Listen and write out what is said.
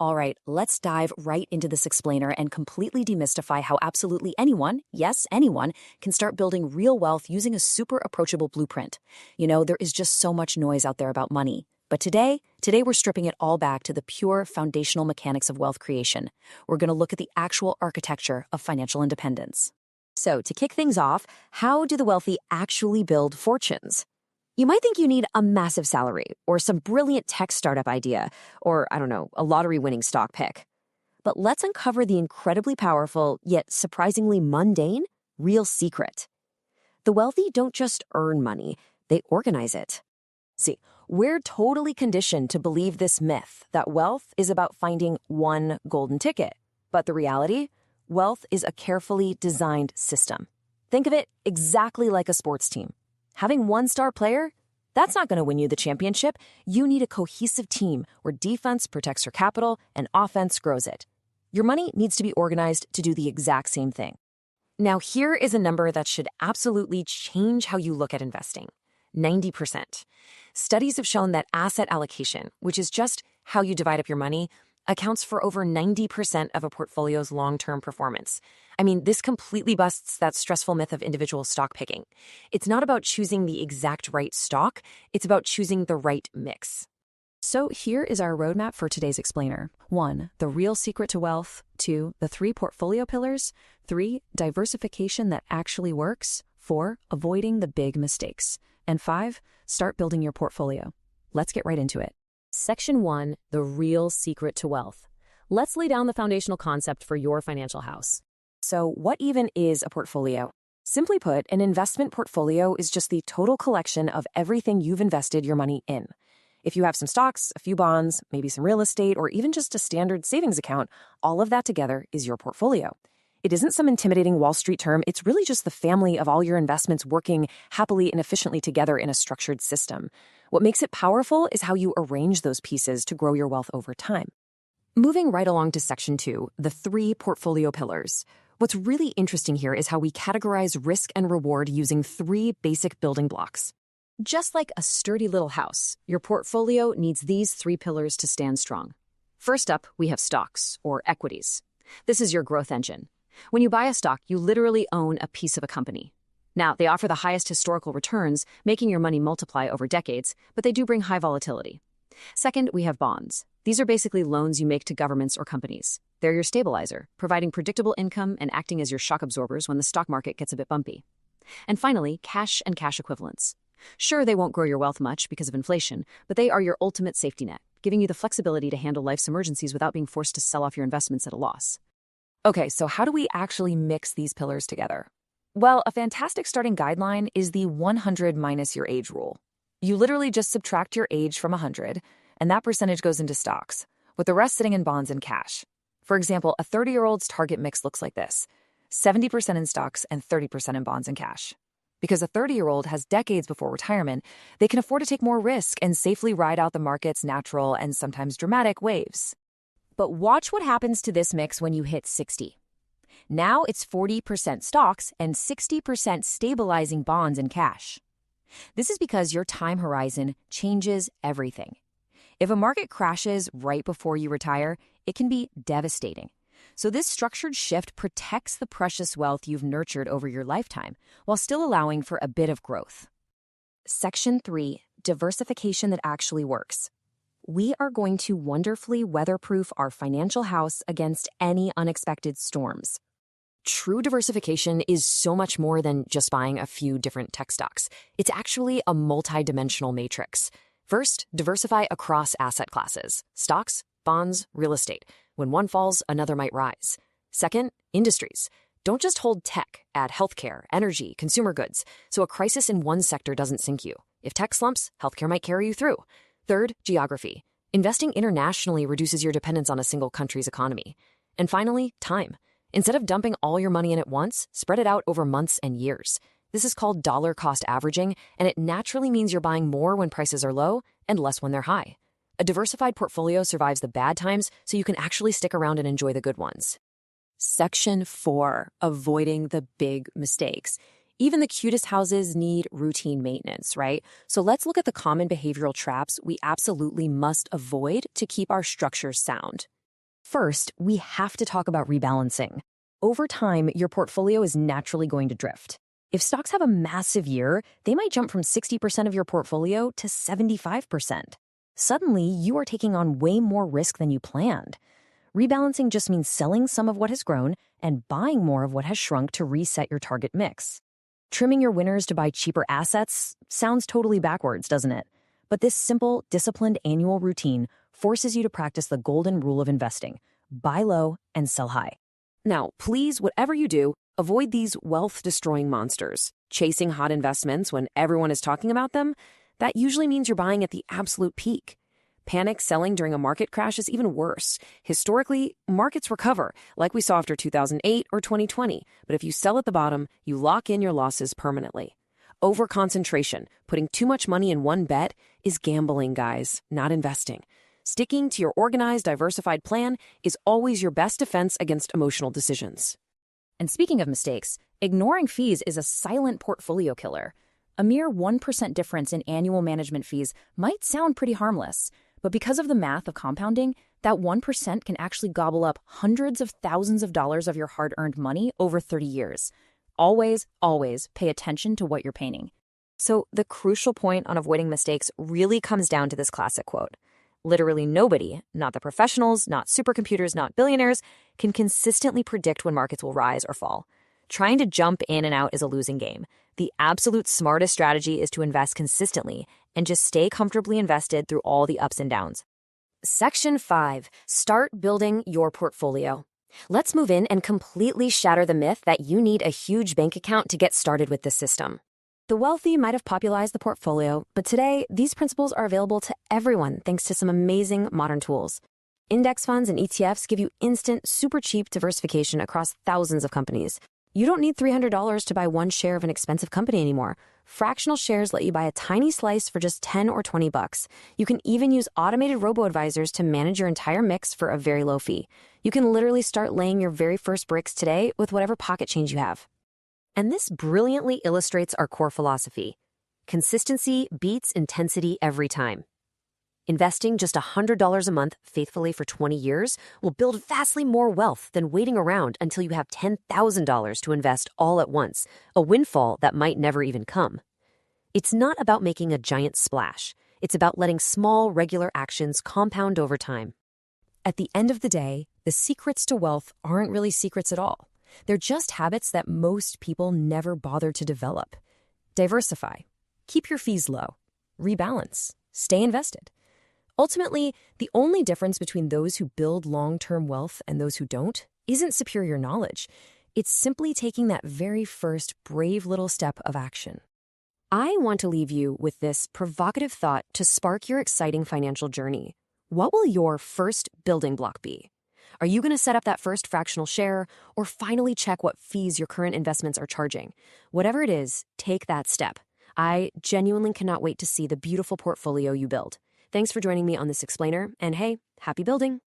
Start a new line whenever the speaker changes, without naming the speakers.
All right, let's dive right into this explainer and completely demystify how absolutely anyone, yes, anyone, can start building real wealth using a super approachable blueprint. There is just so much noise out there about money. But today we're stripping it all back to the pure foundational mechanics of wealth creation. We're going to look at the actual architecture of financial independence. So, to kick things off, how do the wealthy actually build fortunes? You might think you need a massive salary, or some brilliant tech startup idea, or, I don't know, a lottery-winning stock pick. But let's uncover the incredibly powerful, yet surprisingly mundane, real secret. The wealthy don't just earn money, they organize it. See, we're totally conditioned to believe this myth that wealth is about finding one golden ticket. But the reality? Wealth is a carefully designed system. Think of it exactly like a sports team. Having one star player? That's not going to win you the championship. You need a cohesive team where defense protects your capital and offense grows it. Your money needs to be organized to do the exact same thing. Now, here is a number that should absolutely change how you look at investing. 90%. Studies have shown that asset allocation, which is just how you divide up your money, accounts for over 90% of a portfolio's long-term performance. I mean, this completely busts that stressful myth of individual stock picking. It's not about choosing the exact right stock, it's about choosing the right mix. So here is our roadmap for today's explainer. 1. The real secret to wealth. 2. The 3 portfolio pillars. 3. Diversification that actually works. 4. Avoiding the big mistakes. And 5. Start building your portfolio. Let's get right into it. Section 1, the real secret to wealth. Let's lay down the foundational concept for your financial house. So, what even is a portfolio? Simply put, an investment portfolio is just the total collection of everything you've invested your money in. If you have some stocks, a few bonds, maybe some real estate, or even just a standard savings account, all of that together is your portfolio. It isn't some intimidating Wall Street term, it's really just the family of all your investments working happily and efficiently together in a structured system. What makes it powerful is how you arrange those pieces to grow your wealth over time. Moving right along to Section 2, the 3 portfolio pillars. What's really interesting here is how we categorize risk and reward using 3 basic building blocks. Just like a sturdy little house, your portfolio needs these 3 pillars to stand strong. First up, we have stocks, or equities. This is your growth engine. When you buy a stock, you literally own a piece of a company. Now, they offer the highest historical returns, making your money multiply over decades, but they do bring high volatility. Second, we have bonds. These are basically loans you make to governments or companies. They're your stabilizer, providing predictable income and acting as your shock absorbers when the stock market gets a bit bumpy. And finally, cash and cash equivalents. Sure, they won't grow your wealth much because of inflation, but they are your ultimate safety net, giving you the flexibility to handle life's emergencies without being forced to sell off your investments at a loss. Okay, so how do we actually mix these pillars together? Well, a fantastic starting guideline is the 100 minus your age rule. You literally just subtract your age from 100, and that percentage goes into stocks, with the rest sitting in bonds and cash. For example, a 30-year-old's target mix looks like this: 70% in stocks and 30% in bonds and cash. Because a 30-year-old has decades before retirement, they can afford to take more risk and safely ride out the market's natural and sometimes dramatic waves. But watch what happens to this mix when you hit 60. Now it's 40% stocks and 60% stabilizing bonds and cash. This is because your time horizon changes everything. If a market crashes right before you retire, it can be devastating. So this structured shift protects the precious wealth you've nurtured over your lifetime, while still allowing for a bit of growth. Section 3, diversification that actually works. We are going to wonderfully weatherproof our financial house against any unexpected storms. True diversification is so much more than just buying a few different tech stocks. It's actually a multi-dimensional matrix. First, diversify across asset classes: stocks, bonds, real estate. When one falls, another might rise. Second, industries. Don't just hold tech, add healthcare, energy, consumer goods, so a crisis in one sector doesn't sink you. If tech slumps, healthcare might carry you through. Third, geography. Investing internationally reduces your dependence on a single country's economy. And finally, time. Instead of dumping all your money in at once, spread it out over months and years. This is called dollar cost averaging, and it naturally means you're buying more when prices are low and less when they're high. A diversified portfolio survives the bad times, so you can actually stick around and enjoy the good ones. Section 4, avoiding the big mistakes. Even the cutest houses need routine maintenance, right? So let's look at the common behavioral traps we absolutely must avoid to keep our structures sound. First, we have to talk about rebalancing. Over time, your portfolio is naturally going to drift. If stocks have a massive year, they might jump from 60% of your portfolio to 75%. Suddenly, you are taking on way more risk than you planned. Rebalancing just means selling some of what has grown and buying more of what has shrunk to reset your target mix. Trimming your winners to buy cheaper assets sounds totally backwards, doesn't it? But this simple, disciplined annual routine forces you to practice the golden rule of investing: buy low and sell high. Now, please, whatever you do, avoid these wealth-destroying monsters. Chasing hot investments when everyone is talking about them, that usually means you're buying at the absolute peak. Panic selling during a market crash is even worse. Historically, markets recover, like we saw after 2008 or 2020. But if you sell at the bottom, you lock in your losses permanently. Overconcentration, putting too much money in one bet, is gambling, guys, not investing. Sticking to your organized, diversified plan is always your best defense against emotional decisions. And speaking of mistakes, ignoring fees is a silent portfolio killer. A mere 1% difference in annual management fees might sound pretty harmless, but because of the math of compounding, that 1% can actually gobble up hundreds of thousands of dollars of your hard-earned money over 30 years. Always, always pay attention to what you're paying. So the crucial point on avoiding mistakes really comes down to this classic quote. Literally nobody, not the professionals, not supercomputers, not billionaires, can consistently predict when markets will rise or fall. Trying to jump in and out is a losing game. The absolute smartest strategy is to invest consistently and just stay comfortably invested through all the ups and downs. Section 5. Start building your portfolio. Let's move in and completely shatter the myth that you need a huge bank account to get started with this system. The wealthy might have popularized the portfolio, but today, these principles are available to everyone thanks to some amazing modern tools. Index funds and ETFs give you instant, super cheap diversification across thousands of companies. You don't need $300 to buy one share of an expensive company anymore. Fractional shares let you buy a tiny slice for just $10 or $20. You can even use automated robo-advisors to manage your entire mix for a very low fee. You can literally start laying your very first bricks today with whatever pocket change you have. And this brilliantly illustrates our core philosophy. Consistency beats intensity every time. Investing just $100 a month faithfully for 20 years will build vastly more wealth than waiting around until you have $10,000 to invest all at once, a windfall that might never even come. It's not about making a giant splash. It's about letting small, regular actions compound over time. At the end of the day, the secrets to wealth aren't really secrets at all. They're just habits that most people never bother to develop. Diversify. Keep your fees low. Rebalance. Stay invested. Ultimately, the only difference between those who build long-term wealth and those who don't isn't superior knowledge. It's simply taking that very first brave little step of action. I want to leave you with this provocative thought to spark your exciting financial journey. What will your first building block be? Are you going to set up that first fractional share or finally check what fees your current investments are charging? Whatever it is, take that step. I genuinely cannot wait to see the beautiful portfolio you build. Thanks for joining me on this explainer, and hey, happy building!